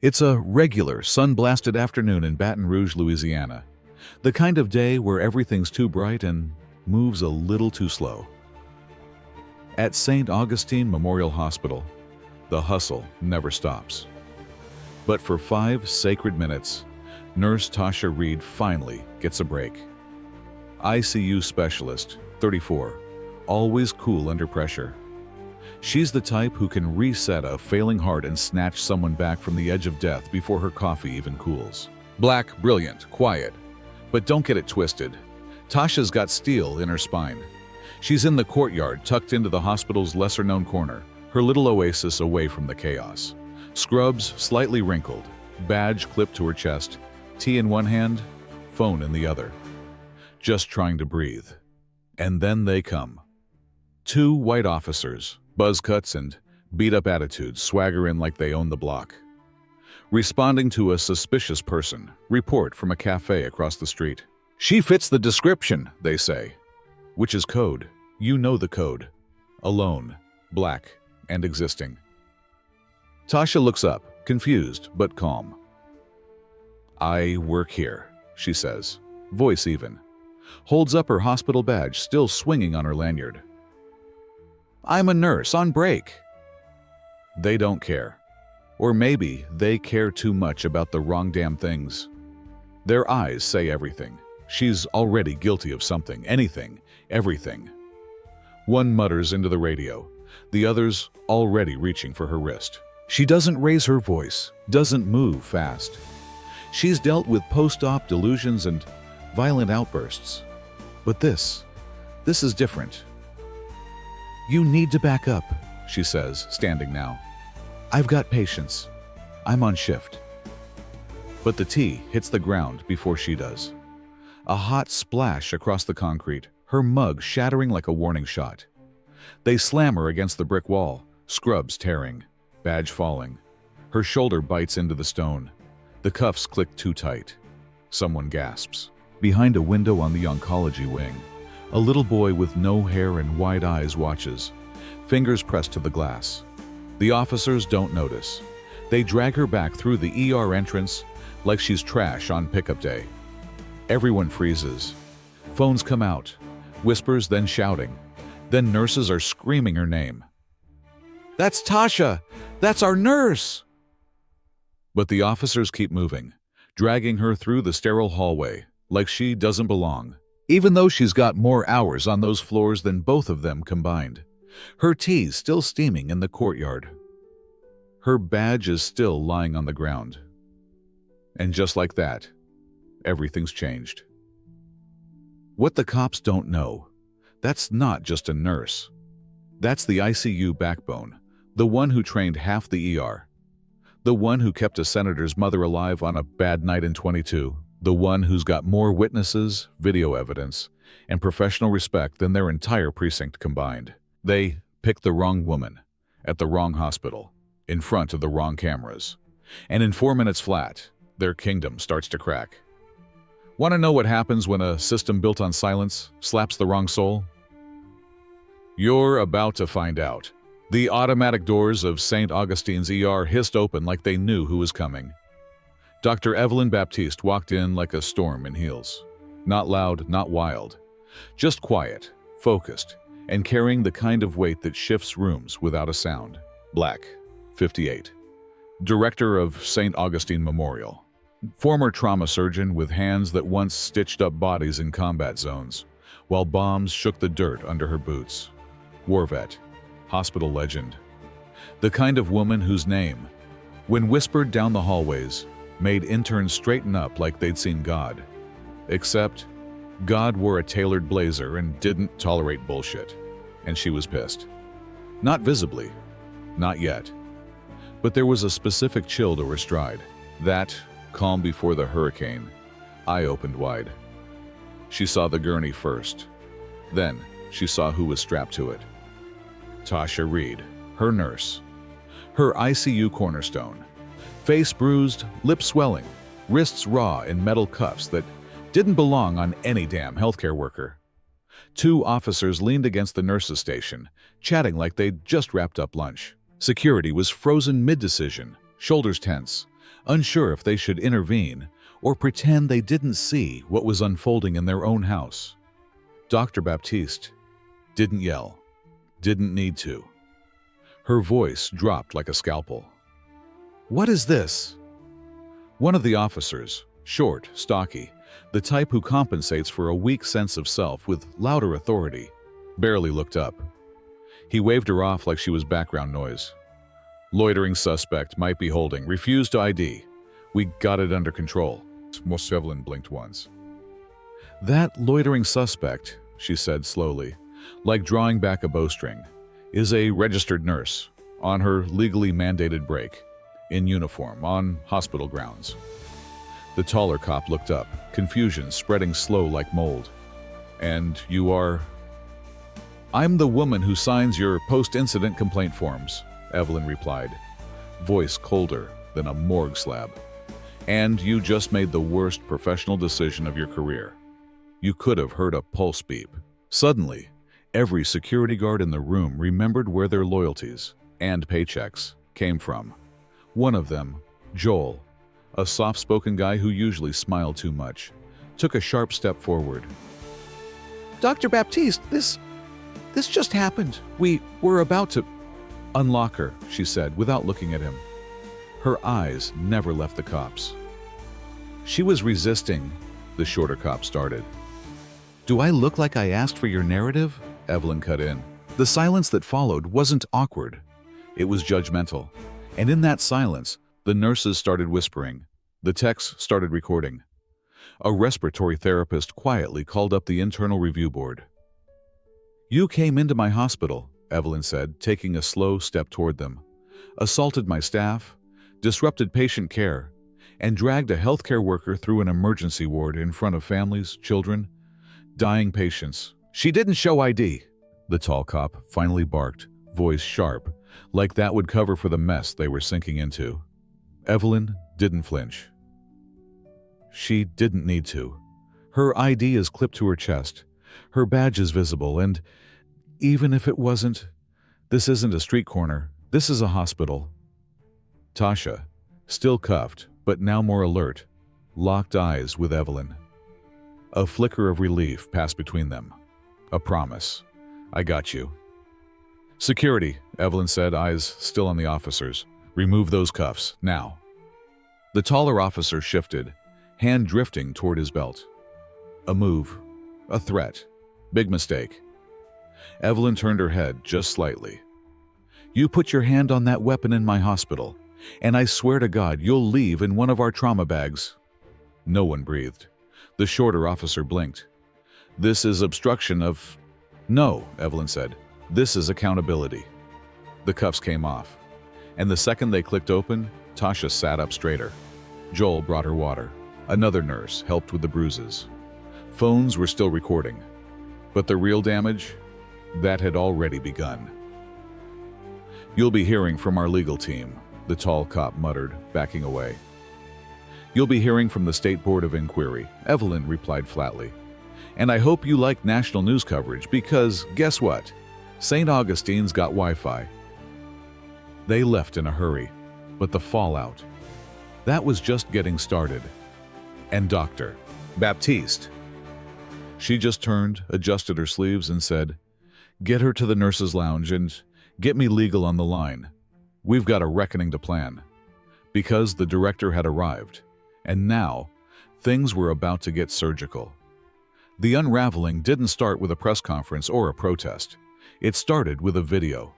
It's a regular, sun-blasted afternoon in Baton Rouge, Louisiana. The kind of day where everything's too bright and moves a little too slow. At St. Augustine Memorial Hospital, the hustle never stops. But for 5 sacred minutes, Nurse Tasha Reed finally gets a break. ICU specialist, 34, always cool under pressure. She's the type who can reset a failing heart and snatch someone back from the edge of death before her coffee even cools. Black, brilliant, quiet. But don't get it twisted. Tasha's got steel in her spine. She's in the courtyard tucked into the hospital's lesser-known corner, her little oasis away from the chaos. Scrubs slightly wrinkled, badge clipped to her chest, tea in one hand, phone in the other. Just trying to breathe. And then they come. 2 white officers, buzz cuts and beat-up attitudes, swagger in like they own the block. Responding to a suspicious person, report from a cafe across the street. She fits the description, they say. Which is code. You know the code. Alone, black, and existing. Tasha looks up, confused but calm. "I work here," she says, voice even. Holds up her hospital badge, still swinging on her lanyard. "I'm a nurse on break." They don't care. Or maybe they care too much about the wrong damn things. Their eyes say everything. She's already guilty of something, anything, everything. One mutters into the radio, the other's already reaching for her wrist. She doesn't raise her voice, doesn't move fast. She's dealt with post-op delusions and violent outbursts. But this is different. "You need to back up," she says, standing now. "I've got patience. I'm on shift." But the tea hits the ground before she does. A hot splash across the concrete, her mug shattering like a warning shot. They slam her against the brick wall, scrubs tearing, badge falling. Her shoulder bites into the stone. The cuffs click too tight. Someone gasps. Behind a window on the oncology wing, a little boy with no hair and wide eyes watches, fingers pressed to the glass. The officers don't notice. They drag her back through the ER entrance like she's trash on pickup day. Everyone freezes. Phones come out, whispers, then shouting. Then nurses are screaming her name. "That's Tasha! That's our nurse!" But the officers keep moving, dragging her through the sterile hallway like she doesn't belong, even though she's got more hours on those floors than both of them combined. Her tea's still steaming in the courtyard. Her badge is still lying on the ground. And just like that, everything's changed. What the cops don't know, that's not just a nurse. That's the ICU backbone, the one who trained half the ER. The one who kept a senator's mother alive on a bad night in 22. The one who's got more witnesses, video evidence, and professional respect than their entire precinct combined. They picked the wrong woman, at the wrong hospital, in front of the wrong cameras. And in 4 minutes flat, their kingdom starts to crack. Want to know what happens when a system built on silence slaps the wrong soul? You're about to find out. The automatic doors of St. Augustine's ER hissed open like they knew who was coming. Dr. Evelyn Baptiste walked in like a storm in heels. Not loud, not wild. Just quiet, focused, and carrying the kind of weight that shifts rooms without a sound. Black, 58. Director of St. Augustine Memorial. Former trauma surgeon with hands that once stitched up bodies in combat zones, while bombs shook the dirt under her boots. War vet, hospital legend. The kind of woman whose name, when whispered down the hallways, made interns straighten up like they'd seen God. Except, God wore a tailored blazer and didn't tolerate bullshit. And she was pissed. Not visibly. Not yet. But there was a specific chill to her stride. That, calm before the hurricane, eye opened wide. She saw the gurney first. Then, she saw who was strapped to it. Tasha Reed, her nurse. Her ICU cornerstone. Face bruised, lips swelling, wrists raw in metal cuffs that didn't belong on any damn healthcare worker. 2 officers leaned against the nurse's station, chatting like they'd just wrapped up lunch. Security was frozen mid-decision, shoulders tense, unsure if they should intervene or pretend they didn't see what was unfolding in their own house. Dr. Baptiste didn't yell, didn't need to. Her voice dropped like a scalpel. "What is this?" One of the officers, short, stocky, the type who compensates for a weak sense of self with louder authority, barely looked up. He waved her off like she was background noise. "Loitering suspect, might be holding, refused to ID. We got it under control." Most Evelyn blinked once. "That loitering suspect," she said slowly, like drawing back a bowstring, "is a registered nurse, on her legally mandated break, in uniform, on hospital grounds." The taller cop looked up, confusion spreading slow like mold. "And you are?" "I'm the woman who signs your post-incident complaint forms," Evelyn replied, voice colder than a morgue slab. "And you just made the worst professional decision of your career. You could have heard a pulse beep." Suddenly, every security guard in the room remembered where their loyalties and paychecks came from. One of them, Joel, a soft-spoken guy who usually smiled too much, took a sharp step forward. "Dr. Baptiste, this just happened. We were about to—" "Unlock her," she said, without looking at him. Her eyes never left the cop's. "She was resisting," the shorter cop started. "Do I look like I asked for your narrative?" Evelyn cut in. The silence that followed wasn't awkward. It was judgmental. And in that silence, the nurses started whispering. The techs started recording. A respiratory therapist quietly called up the internal review board. "You came into my hospital," Evelyn said, taking a slow step toward them. "Assaulted my staff, disrupted patient care, and dragged a healthcare worker through an emergency ward in front of families, children, dying patients. She didn't show ID," the tall cop finally barked, voice sharp, like that would cover for the mess they were sinking into. Evelyn didn't flinch. She didn't need to. Her ID is clipped to her chest. Her badge is visible, and even if it wasn't, this isn't a street corner. This is a hospital. Tasha, still cuffed, but now more alert, locked eyes with Evelyn. A flicker of relief passed between them. A promise. "I got you." "Security," Evelyn said, eyes still on the officers. "Remove those cuffs, now." The taller officer shifted, hand drifting toward his belt. A move. A threat. Big mistake. Evelyn turned her head just slightly. "You put your hand on that weapon in my hospital, and I swear to God you'll leave in one of our trauma bags." No one breathed. The shorter officer blinked. "This is obstruction of—" "No," Evelyn said. "This is accountability." The cuffs came off, and the second they clicked open, Tasha sat up straighter. Joel brought her water. Another nurse helped with the bruises. Phones were still recording, but the real damage, that had already begun. "You'll be hearing from our legal team," the tall cop muttered, backing away. "You'll be hearing from the State Board of Inquiry," Evelyn replied flatly. "And I hope you like national news coverage because, guess what? St. Augustine's got Wi-Fi." They left in a hurry, but the fallout, that was just getting started. And Dr. Baptiste. She just turned, adjusted her sleeves, and said, "Get her to the nurses' lounge and get me legal on the line. We've got a reckoning to plan." Because the director had arrived, and now things were about to get surgical. The unraveling didn't start with a press conference or a protest. It started with a video.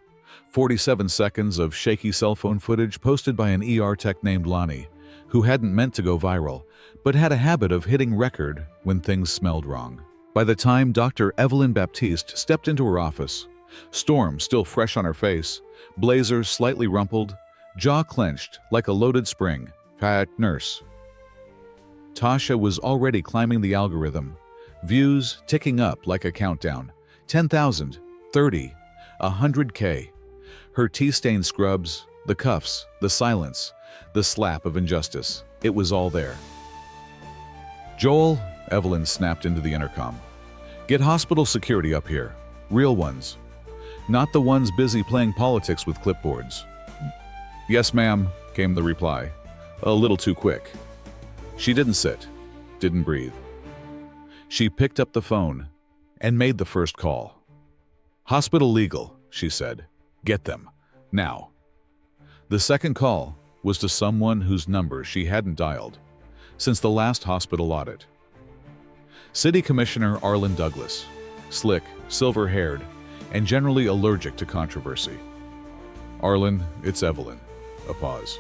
47 seconds of shaky cell phone footage posted by an ER tech named Lonnie, who hadn't meant to go viral, but had a habit of hitting record when things smelled wrong. By the time Dr. Evelyn Baptiste stepped into her office, storm still fresh on her face, blazer slightly rumpled, jaw clenched like a loaded spring. Nurse. Tasha was already climbing the algorithm, views ticking up like a countdown. 10,000, 30, 100K. Her tea-stained scrubs, the cuffs, the silence, the slap of injustice. It was all there. "Joel," Evelyn snapped into the intercom. "Get hospital security up here. Real ones. Not the ones busy playing politics with clipboards." "Yes, ma'am," came the reply. A little too quick. She didn't sit, didn't breathe. She picked up the phone and made the first call. "Hospital legal," she said. "Get them. Now." The second call was to someone whose number she hadn't dialed since the last hospital audit. City Commissioner Arlen Douglas, slick, silver-haired, and generally allergic to controversy. "Arlen, it's Evelyn." A pause.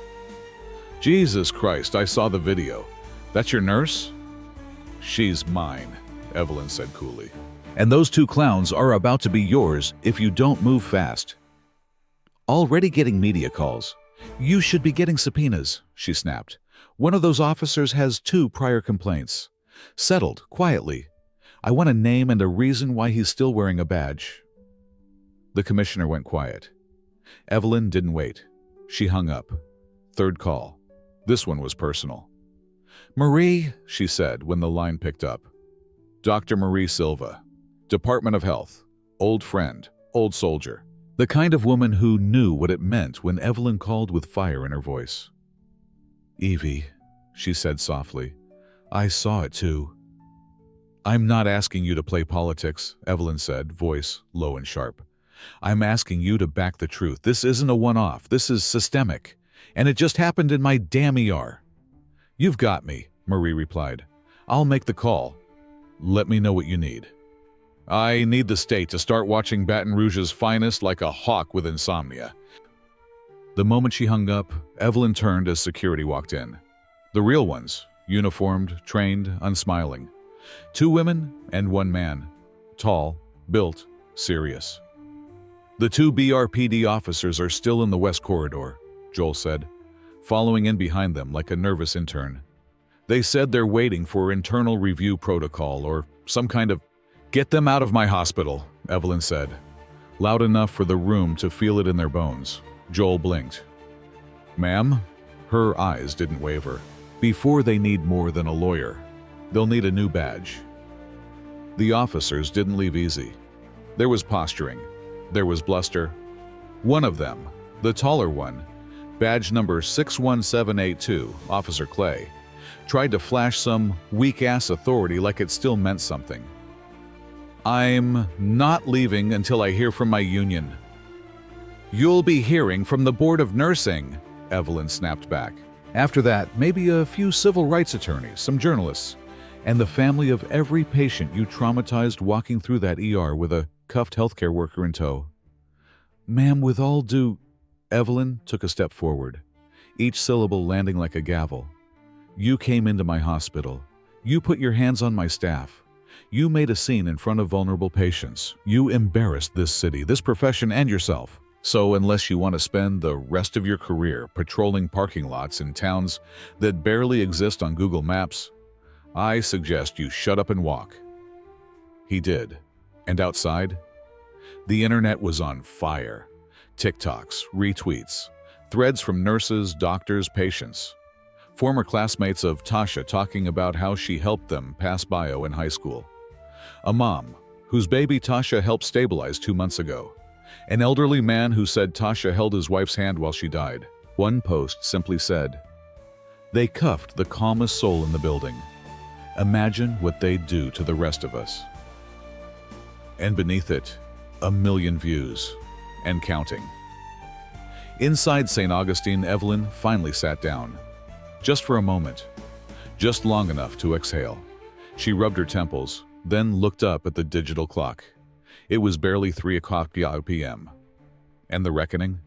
"Jesus Christ, I saw the video. That's your nurse?" "She's mine," Evelyn said coolly. "And those two clowns are about to be yours if you don't move fast." "Already getting media calls. You should be getting subpoenas," she snapped. "One of those officers has 2 prior complaints. Settled, quietly. I want a name and a reason why he's still wearing a badge." The commissioner went quiet. Evelyn didn't wait. She hung up. Third call. This one was personal. "Marie," she said when the line picked up. "Dr. Marie Silva, Department of Health, old friend, old soldier." The kind of woman who knew what it meant when Evelyn called with fire in her voice. "Evie," she said softly, "I saw it too." "I'm not asking you to play politics," Evelyn said, voice low and sharp. "I'm asking you to back the truth. This isn't a one-off. This is systemic. And it just happened in my damn ER." "You've got me," Marie replied. "I'll make the call. Let me know what you need." "I need the state to start watching Baton Rouge's finest like a hawk with insomnia." The moment she hung up, Evelyn turned as security walked in. The real ones, uniformed, trained, unsmiling. 2 women and 1 man. Tall, built, serious. "The 2 BRPD officers are still in the West Corridor," Joel said, following in behind them like a nervous intern. "They said they're waiting for internal review protocol or some kind of—" "Get them out of my hospital," Evelyn said, loud enough for the room to feel it in their bones. Joel blinked. "Ma'am?" Her eyes didn't waver. "Before they need more than a lawyer, they'll need a new badge." The officers didn't leave easy. There was posturing. There was bluster. One of them, the taller one, badge number 61782, Officer Clay, tried to flash some weak-ass authority like it still meant something. "I'm not leaving until I hear from my union." "You'll be hearing from the Board of Nursing," Evelyn snapped back. "After that, maybe a few civil rights attorneys, some journalists, and the family of every patient you traumatized walking through that ER with a cuffed healthcare worker in tow." "Ma'am, with all due—" Evelyn took a step forward, each syllable landing like a gavel. "You came into my hospital. You put your hands on my staff. You made a scene in front of vulnerable patients. You embarrassed this city, this profession, and yourself. So unless you want to spend the rest of your career patrolling parking lots in towns that barely exist on Google Maps, I suggest you shut up and walk." He did. And outside, the internet was on fire. TikToks, retweets, threads from nurses, doctors, patients. Former classmates of Tasha talking about how she helped them pass bio in high school. A mom whose baby Tasha helped stabilize 2 months ago. An elderly man who said Tasha held his wife's hand while she died. One post simply said, "They cuffed the calmest soul in the building. Imagine what they'd do to the rest of us." And beneath it, 1 million views, and counting. Inside St. Augustine, Evelyn finally sat down. Just for a moment. Just long enough to exhale. She rubbed her temples, then looked up at the digital clock. It was barely 3 o'clock p.m. And the reckoning?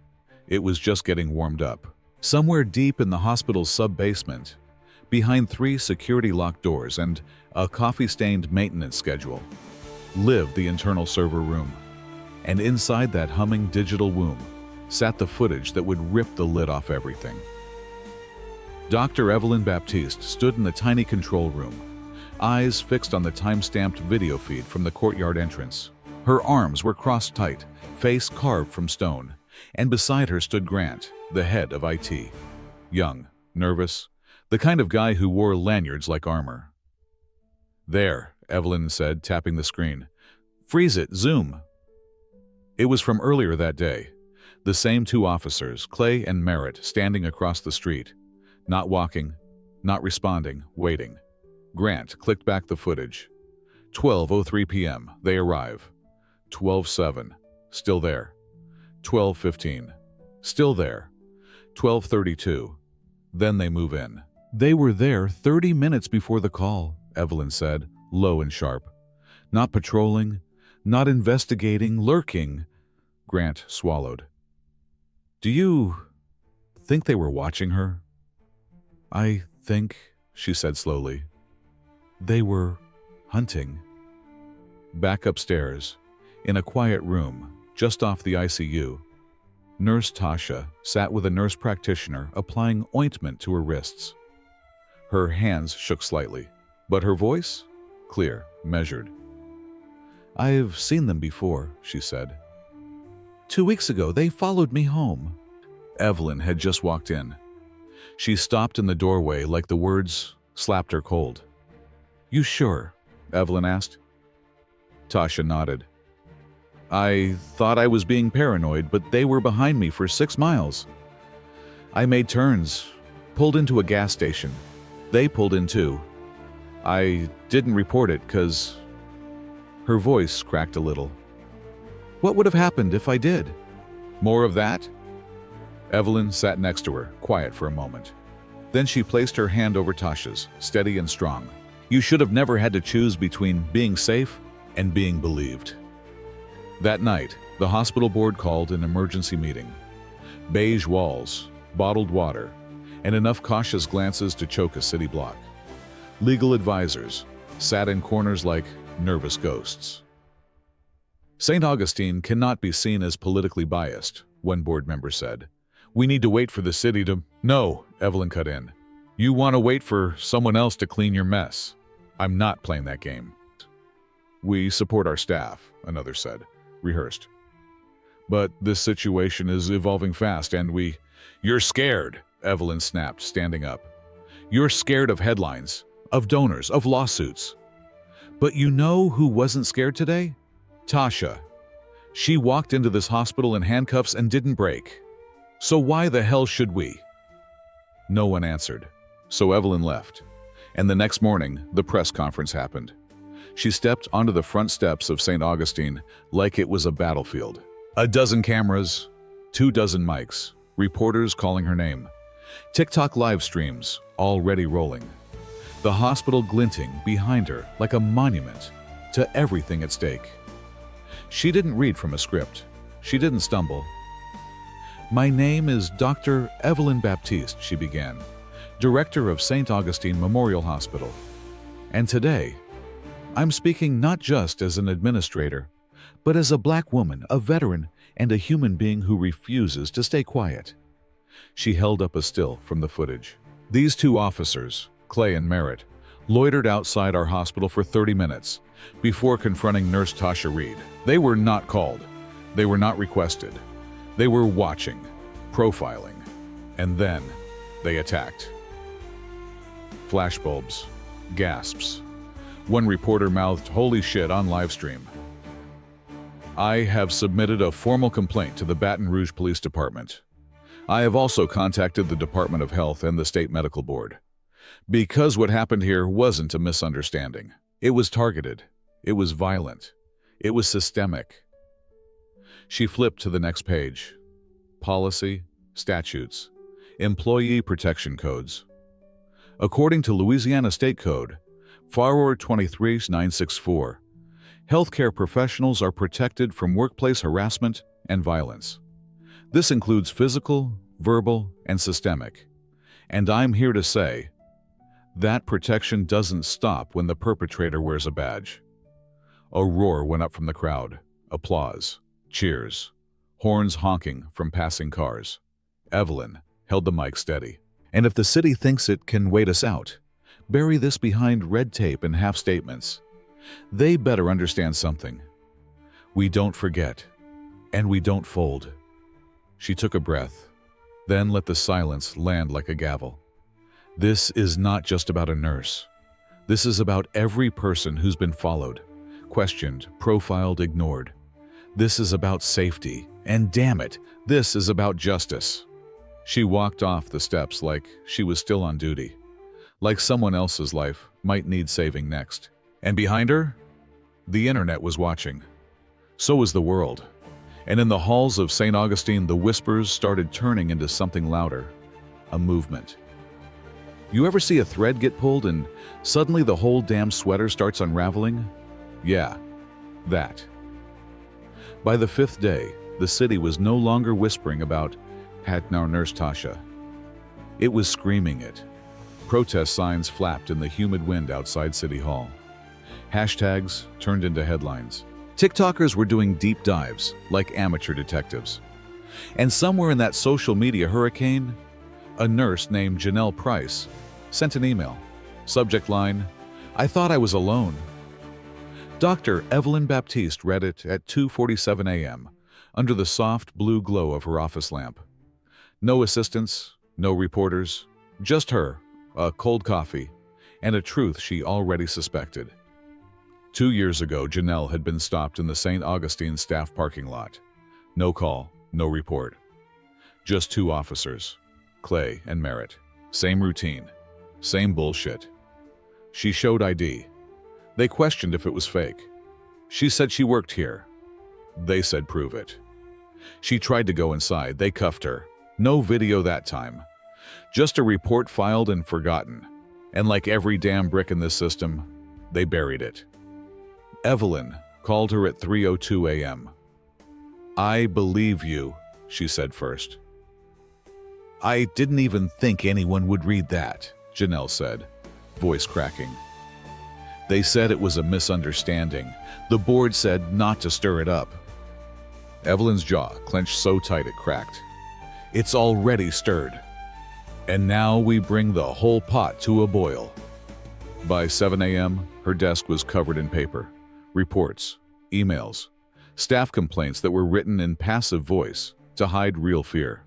It was just getting warmed up. Somewhere deep in the hospital's sub-basement, behind 3 security-locked doors and a coffee-stained maintenance schedule, lived the internal server room. And inside that humming digital womb sat the footage that would rip the lid off everything. Dr. Evelyn Baptiste stood in the tiny control room, eyes fixed on the time-stamped video feed from the courtyard entrance. Her arms were crossed tight, face carved from stone, and beside her stood Grant, the head of IT. Young, nervous, the kind of guy who wore lanyards like armor. "There," Evelyn said, tapping the screen. "Freeze it, zoom." It was from earlier that day. The same 2 officers, Clay and Merritt, standing across the street. Not walking, not responding, waiting. Grant clicked back the footage. 12:03 p.m. They arrive. 12:07. Still there. 12:15. Still there. 12:32. Then they move in. They were there 30 minutes before the call, Evelyn said, low and sharp. Not patrolling, not investigating, lurking. Grant swallowed. Do you think they were watching her? I think, she said slowly, they were hunting. Back upstairs, in a quiet room, just off the ICU, Nurse Tasha sat with a nurse practitioner applying ointment to her wrists. Her hands shook slightly, but her voice? Clear, measured. I've seen them before, she said. 2 weeks ago, they followed me home. Evelyn had just walked in. She stopped in the doorway like the words slapped her cold. You sure? Evelyn asked. Tasha nodded. I thought I was being paranoid, but they were behind me for 6 miles. I made turns, pulled into a gas station. They pulled in too. I didn't report it because... Her voice cracked a little. What would have happened if I did? More of that? Evelyn sat next to her, quiet for a moment. Then she placed her hand over Tasha's, steady and strong. You should have never had to choose between being safe and being believed. That night, the hospital board called an emergency meeting. Beige walls, bottled water, and enough cautious glances to choke a city block. Legal advisors sat in corners like nervous ghosts. St. Augustine cannot be seen as politically biased, one board member said. We need to wait for the city to... No, Evelyn cut in. You want to wait for someone else to clean your mess. I'm not playing that game. We support our staff, another said, rehearsed. But this situation is evolving fast and we... You're scared, Evelyn snapped, standing up. You're scared of headlines, of donors, of lawsuits. But you know who wasn't scared today? Tasha. She walked into this hospital in handcuffs and didn't break. So why the hell should we? No one answered. So Evelyn left. And the next morning, the press conference happened. She stepped onto the front steps of St. Augustine like it was a battlefield. A dozen cameras, 24 mics, reporters calling her name. TikTok live streams already rolling. The hospital glinting behind her like a monument to everything at stake. She didn't read from a script. She didn't stumble. My name is Dr. Evelyn Baptiste, she began, director of St. Augustine Memorial Hospital. And today, I'm speaking not just as an administrator, but as a Black woman, a veteran, and a human being who refuses to stay quiet. She held up a still from the footage. These two officers, Clay and Merritt, loitered outside our hospital for 30 minutes before confronting Nurse Tasha Reed. They were not called. They were not requested. They were watching, profiling, and then they attacked. Flashbulbs, gasps. One reporter mouthed, "Holy shit," on live stream. I have submitted a formal complaint to the Baton Rouge Police Department. I have also contacted the Department of Health and the State Medical Board. Because what happened here wasn't a misunderstanding. It was targeted. It was violent. It was systemic. She flipped to the next page. Policy, statutes, employee protection codes. According to Louisiana State Code, Forward 23964, healthcare professionals are protected from workplace harassment and violence. This includes physical, verbal, and systemic. And I'm here to say, that protection doesn't stop when the perpetrator wears a badge. A roar went up from the crowd. Applause. Cheers. Horns honking from passing cars. Evelyn held the mic steady. And if the city thinks it can wait us out, bury this behind red tape and half statements, they better understand something. We don't forget, and we don't fold. She took a breath, then let the silence land like a gavel. This is not just about a nurse. This is about every person who's been followed, questioned, profiled, ignored. This is about safety, and damn it, this is about justice. She walked off the steps like she was still on duty, like someone else's life might need saving next. And behind her, the internet was watching. So was the world. And in the halls of St. Augustine, the whispers started turning into something louder, a movement. You ever see a thread get pulled and suddenly the whole damn sweater starts unraveling? Yeah, that. By the fifth day, the city was no longer whispering about our nurse Tasha. It was screaming it. Protest signs flapped in the humid wind outside City Hall. Hashtags turned into headlines. TikTokers were doing deep dives like amateur detectives. And somewhere in that social media hurricane, a nurse named Janelle Price sent an email. Subject line, "I thought I was alone." Dr. Evelyn Baptiste read it at 2:47 a.m. under the soft blue glow of her office lamp. No assistants, no reporters, just her, a cold coffee, and a truth she already suspected. 2 years ago, Janelle had been stopped in the St. Augustine staff parking lot. No call, no report. Just two officers, Clay and Merritt. Same routine, same bullshit. She showed ID. They questioned if it was fake. She said she worked here. They said prove it. She tried to go inside. They cuffed her. No video that time. Just a report filed and forgotten. And like every damn brick in this system, they buried it. Evelyn called her at 3:02 a.m. "I believe you," she said first. "I didn't even think anyone would read that," Janelle said, voice cracking. "They said it was a misunderstanding. The board said not to stir it up." Evelyn's jaw clenched so tight it cracked. "It's already stirred. And now we bring the whole pot to a boil." By 7 a.m., her desk was covered in paper. Reports, emails, staff complaints that were written in passive voice to hide real fear.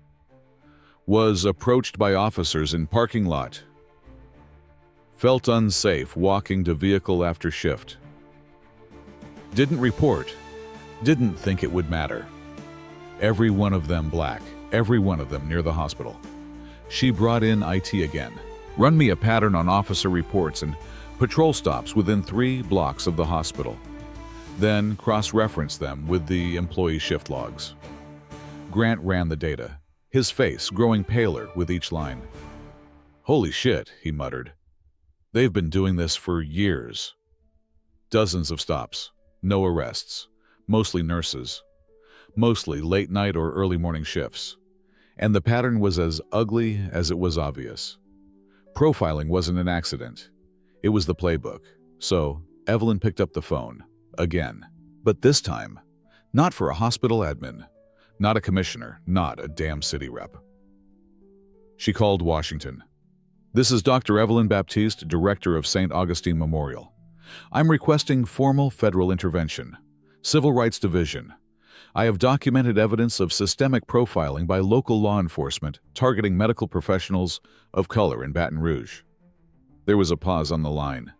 Was approached by officers in parking lot. Felt unsafe walking to vehicle after shift. Didn't report. Didn't think it would matter. Every one of them black, every one of them near the hospital. She brought in IT again. Run me a pattern on officer reports and patrol stops within 3 blocks of the hospital. Then cross-reference them with the employee shift logs. Grant ran the data, his face growing paler with each line. "Holy shit," he muttered. "They've been doing this for years." Dozens of stops, no arrests, mostly nurses, mostly late night or early morning shifts. And the pattern was as ugly as it was obvious. Profiling wasn't an accident. It was the playbook. So Evelyn picked up the phone, again. But this time, not for a hospital admin, not a commissioner, not a damn city rep. She called Washington. "This is Dr. Evelyn Baptiste, director of St. Augustine Memorial. I'm requesting formal federal intervention. Civil Rights Division. I have documented evidence of systemic profiling by local law enforcement targeting medical professionals of color in Baton Rouge." There was a pause on the line.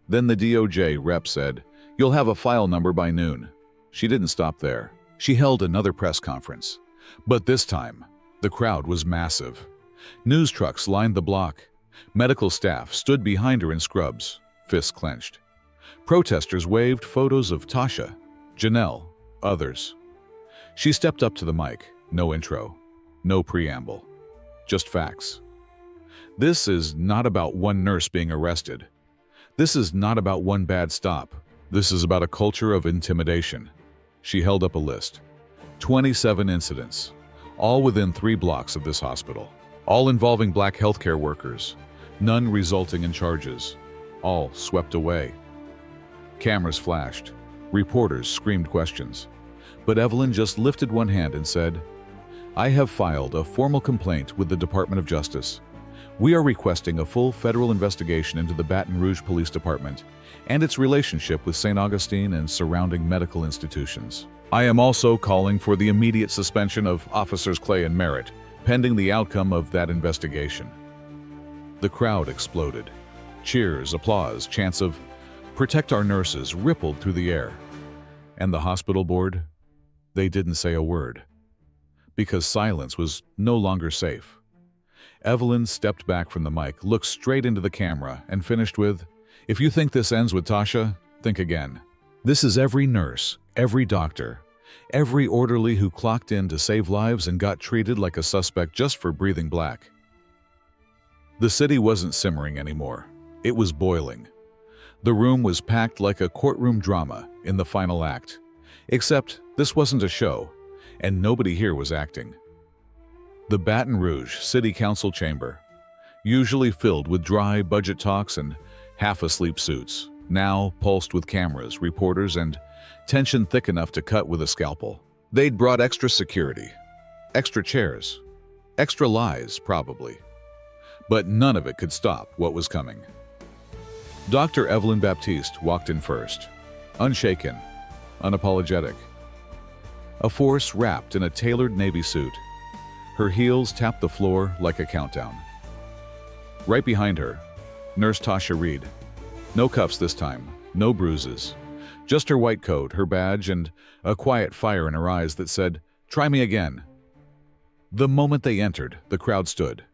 Then the DOJ rep said, "You'll have a file number by noon." She didn't stop there. She held another press conference. But this time, the crowd was massive. News trucks lined the block. Medical staff stood behind her in scrubs, fists clenched. Protesters waved photos of Tasha, Janelle, others. She stepped up to the mic. No intro, no preamble, just facts. This is not about one nurse being arrested. This is not about one bad stop. This is about a culture of intimidation. She held up a list. 27 incidents, all within 3 blocks of this hospital. All involving black healthcare workers. None resulting in charges. All swept away. Cameras flashed. Reporters screamed questions. But Evelyn just lifted one hand and said, "I have filed a formal complaint with the Department of Justice. We are requesting a full federal investigation into the Baton Rouge Police Department and its relationship with St. Augustine and surrounding medical institutions. I am also calling for the immediate suspension of Officers Clay and Merritt, pending the outcome of that investigation." The crowd exploded. Cheers, applause, chants of "Protect our nurses" rippled through the air. And the hospital board? They didn't say a word. Because silence was no longer safe. Evelyn stepped back from the mic, looked straight into the camera, and finished with, "If you think this ends with Tasha, think again. This is every nurse, every doctor, every orderly who clocked in to save lives and got treated like a suspect just for breathing black." The city wasn't simmering anymore. It was boiling. The room was packed like a courtroom drama in the final act. Except this wasn't a show, and nobody here was acting. The Baton Rouge City Council chamber, usually filled with dry budget talks and half-asleep suits, now pulsed with cameras, reporters, and tension thick enough to cut with a scalpel. They'd brought extra security, extra chairs, extra lies, probably. But none of it could stop what was coming. Dr. Evelyn Baptiste walked in first, unshaken, unapologetic. A force wrapped in a tailored navy suit. Her heels tapped the floor like a countdown. Right behind her, Nurse Tasha Reed. No cuffs this time, no bruises. Just her white coat, her badge, and a quiet fire in her eyes that said, "Try me again." The moment they entered, the crowd stood.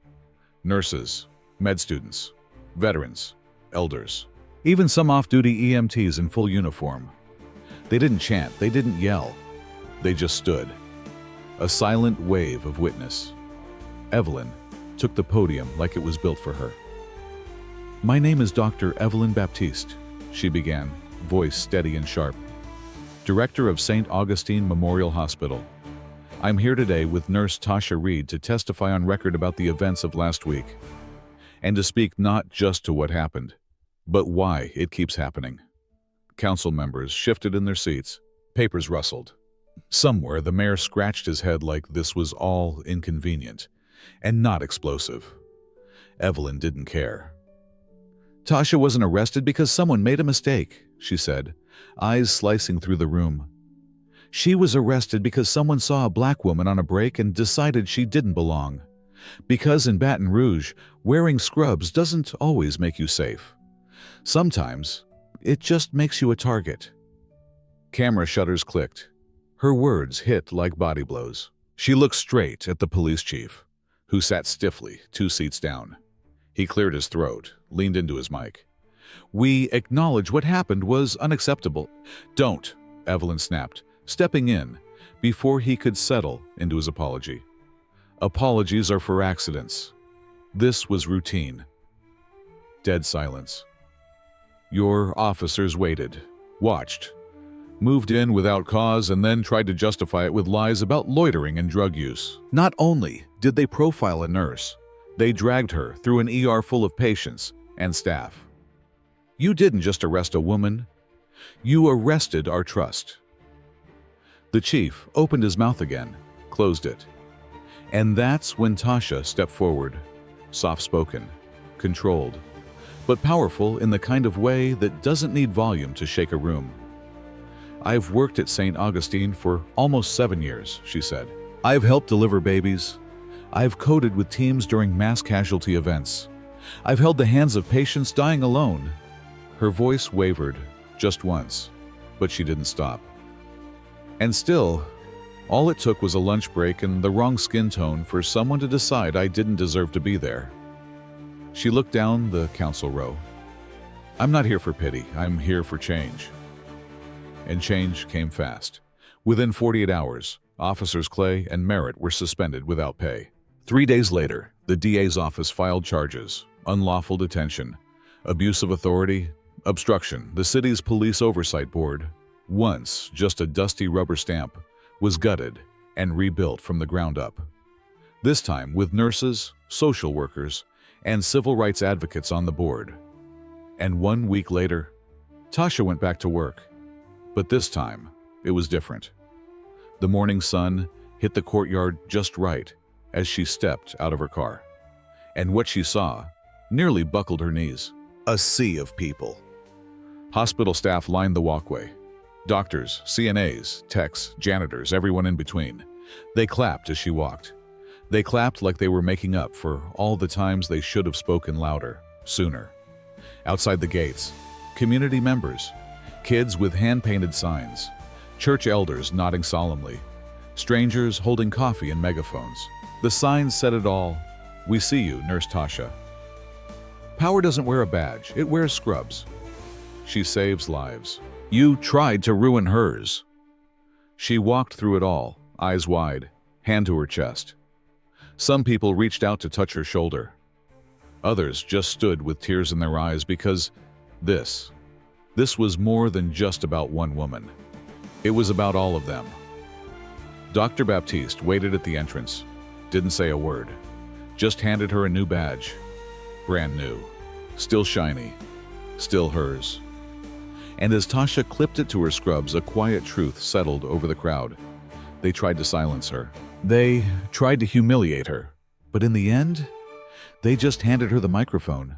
Nurses, med students, veterans, elders, even some off-duty EMTs in full uniform. They didn't chant, they didn't yell. They just stood. A silent wave of witness. Evelyn took the podium like it was built for her. "My name is Dr. Evelyn Baptiste," she began, voice steady and sharp. "Director of St. Augustine Memorial Hospital. I'm here today with Nurse Tasha Reed to testify on record about the events of last week, and to speak not just to what happened, but why it keeps happening." Council members shifted in their seats. Papers rustled. Somewhere, the mayor scratched his head like this was all inconvenient and not explosive. Evelyn didn't care. "Tasha wasn't arrested because someone made a mistake," she said, eyes slicing through the room. "She was arrested because someone saw a black woman on a break and decided she didn't belong. Because in Baton Rouge, wearing scrubs doesn't always make you safe. Sometimes, it just makes you a target." Camera shutters clicked. Her words hit like body blows. She looked straight at the police chief, who sat stiffly, 2 seats down. He cleared his throat, leaned into his mic. "We acknowledge what happened was unacceptable." "Don't," Evelyn snapped, stepping in before he could settle into his apology. "Apologies are for accidents. This was routine." Dead silence. "Your officers waited, watched, moved in without cause, and then tried to justify it with lies about loitering and drug use. Not only did they profile a nurse, they dragged her through an ER full of patients and staff. You didn't just arrest a woman, you arrested our trust." The chief opened his mouth again, closed it. And that's when Tasha stepped forward, soft-spoken, controlled, but powerful in the kind of way that doesn't need volume to shake a room. "I've worked at St. Augustine for almost 7 years," she said. "I've helped deliver babies. I've coded with teams during mass casualty events. I've held the hands of patients dying alone." Her voice wavered just once, but she didn't stop. "And still, all it took was a lunch break and the wrong skin tone for someone to decide I didn't deserve to be there." She looked down the council row. "I'm not here for pity, I'm here for change." And change came fast. Within 48 hours, Officers Clay and Merritt were suspended without pay. 3 days later, the DA's office filed charges: unlawful detention, abuse of authority, obstruction. The city's police oversight board, once just a dusty rubber stamp, was gutted and rebuilt from the ground up. This time with nurses, social workers, and civil rights advocates on the board. And 1 week later, Tasha went back to work. But this time, it was different. The morning sun hit the courtyard just right as she stepped out of her car. And what she saw nearly buckled her knees. A sea of people. Hospital staff lined the walkway. Doctors, CNAs, techs, janitors, everyone in between. They clapped as she walked. They clapped like they were making up for all the times they should have spoken louder, sooner. Outside the gates, community members, kids with hand-painted signs, church elders nodding solemnly, strangers holding coffee and megaphones. The signs said it all. We see you, Nurse Tasha. Power doesn't wear a badge, it wears scrubs. She saves lives. You tried to ruin hers. She walked through it all, eyes wide, hand to her chest. Some people reached out to touch her shoulder. Others just stood with tears in their eyes because this was more than just about one woman. It was about all of them. Dr. Baptiste waited at the entrance, didn't say a word, just handed her a new badge. Brand new, still shiny, still hers. And as Tasha clipped it to her scrubs, a quiet truth settled over the crowd. They tried to silence her. They tried to humiliate her. But in the end, they just handed her the microphone